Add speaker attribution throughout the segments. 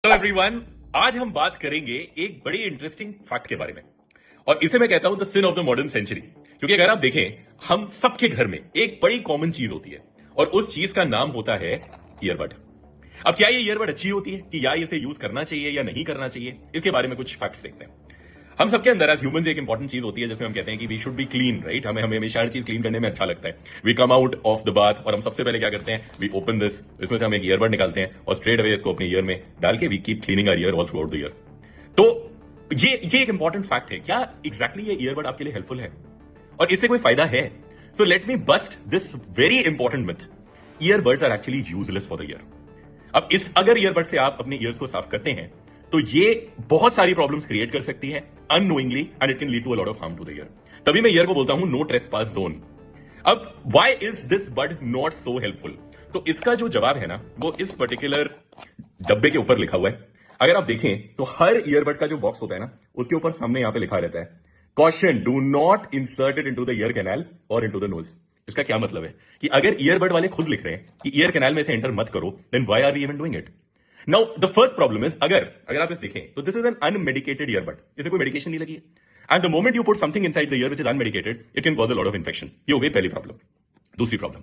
Speaker 1: Hello everyone, आज हम बात करेंगे एक बड़ी इंटरेस्टिंग फैक्ट के बारे में। और इसे मैं कहता हूं the sin of the modern century. क्योंकि अगर आप देखें, हम सबके घर में एक बड़ी कॉमन चीज होती है और उस चीज का नाम होता है ईयरबड। अब क्या ये ईयरबड अच्छी होती है कि या इसे यूज करना चाहिए या नहीं करना चाहिए, इसके बारे में कुछ फैक्ट्स देखते हैं। हम सबके अंदर एज ह्यूमंस एक इंपॉर्टेंट चीज होती है जिसमें हम कहते हैं कि we should be clean, right. हमें हमें हमेशा हर चीज क्लीन करने में अच्छा लगता है। We come out of the bath और हम सबसे पहले क्या करते हैं, वी ओपन दिस, इसमें से हम एक ईयरबड निकालते हैं और स्ट्रेट अवे इसको अपने ईयर में डाल के we keep cleaning our ear all throughout the year. तो ये एक इंपॉर्टेंट फैक्ट है। क्या एग्जैक्टली ये ईयरबड आपके लिए हेल्पफुल है और इससे कोई फायदा है? So let me bust this very important myth. Earbuds are actually useless for the ear. अब इस अगर ईयरबड से आप अपने ईयर्स को साफ करते हैं तो ये बहुत सारी प्रॉब्लम्स क्रिएट कर सकती है unknowingly and it can lead to a lot of harm to the ear. तभी मैं ईयर को बोलता हूं नो ट्रेसपास जोन। अब why is this bud not so helpful? तो इसका जो जवाब है ना, वो इस पर्टिकुलर डब्बे के ऊपर लिखा हुआ है। अगर आप देखें तो हर ईयरबड का जो बॉक्स होता है ना, उसके ऊपर सामने यहां पे लिखा रहता है, caution, do not insert it into the ear canal और इनटू द नोज। इसका क्या मतलब है कि अगर ईयरबड वाले खुद लिख रहे हैं कि ईयर कैनाल में से एंटर मत करो, then why are we even doing it? Now the first problem is, अगर आप इस देखें तो this is an unmedicated earbud. इसे कोई मेडिकेशन नहीं लगी है and the moment you put something inside the ear which is unmedicated, it can cause a lot of infection. ये हो गई पहली प्रॉब्लम। दूसरी प्रॉब्लम,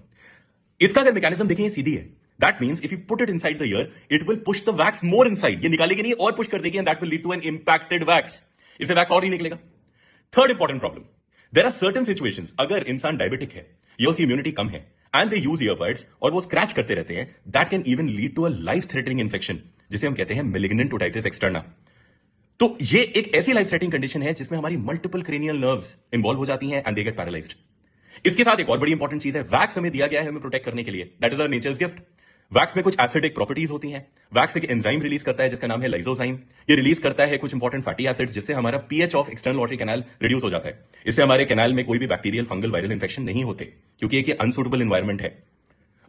Speaker 1: इसका अगर मैकेनिज्म देखें, ये सीधी है। That means if you put it inside the ear, it will push the wax more inside. ये निकालेगी नहीं और पुश कर देगी and that will lead to an impacted wax. इससे वैक्स और ही निकलेगा। Third important problem, there are certain situations, अगर इंसान डायबिटिक है या उसकी इम्यूनिटी कम है एंड दे यूज ईयरबड्स और वो स्क्रैच करते रहते हैं, that can even lead to a life threatening infection जिसे हम कहते हैं मेलिग्नेंट ओटाइटिस एक्सटर्ना। तो ये एक ऐसी लाइफ थ्रेटनिंग कंडीशन है जिसमें हमारी मल्टीपल क्रेनियल नर्व्स इंवॉल्व हो जाती हैं एंड दे गेट पैरालाइज्ड। इसके साथ एक और बड़ी इंपॉर्टेंट चीज है, वैक्स हमें दिया गया है हमें प्रोटेक्ट करने के लिए, that is our nature's gift. Wax में कुछ एसिडिक प्रॉपर्टीज होती हैं। वैक्स एक एंजाइम रिलीज करता है जिसका नाम है लाइसोजाइम। ये रिलीज करता है कुछ इंपॉर्टेंट फैटी एसिड्स जिससे हमारा pH of external watery canal reduce हो जाता है। इससे हमारे कैनाल में कोई भी बैक्टीरियल, फंगल, वायरल इंफेक्शन नहीं होते, क्योंकि एक ये अनसुटेबल एनवायरमेंट है।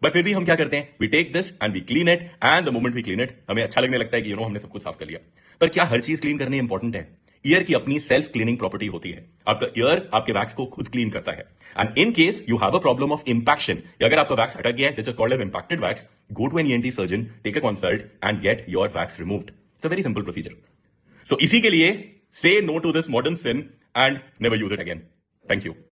Speaker 1: बट फिर भी हम क्या करते हैं, we take this and we clean it and the moment we clean it, हमें अच्छा लगने लगता है कि हमने सब कुछ साफ कर लिया। पर क्या हर चीज क्लीन करनी इंपॉर्टेंट है? ईयर की अपनी सेल्फ क्लीनिंग प्रॉपर्टी होती है। आपका ईयर आपके वैक्स को खुद क्लीन करता है and in case you have a problem of impaction, अगर आपका वैक्स अटक गया है, this is called as impacted wax, go to an ENT surgeon, take a consult and get your wax removed. It's a very simple procedure. So इसी के लिए say no to this modern sin and never use it again. Thank you.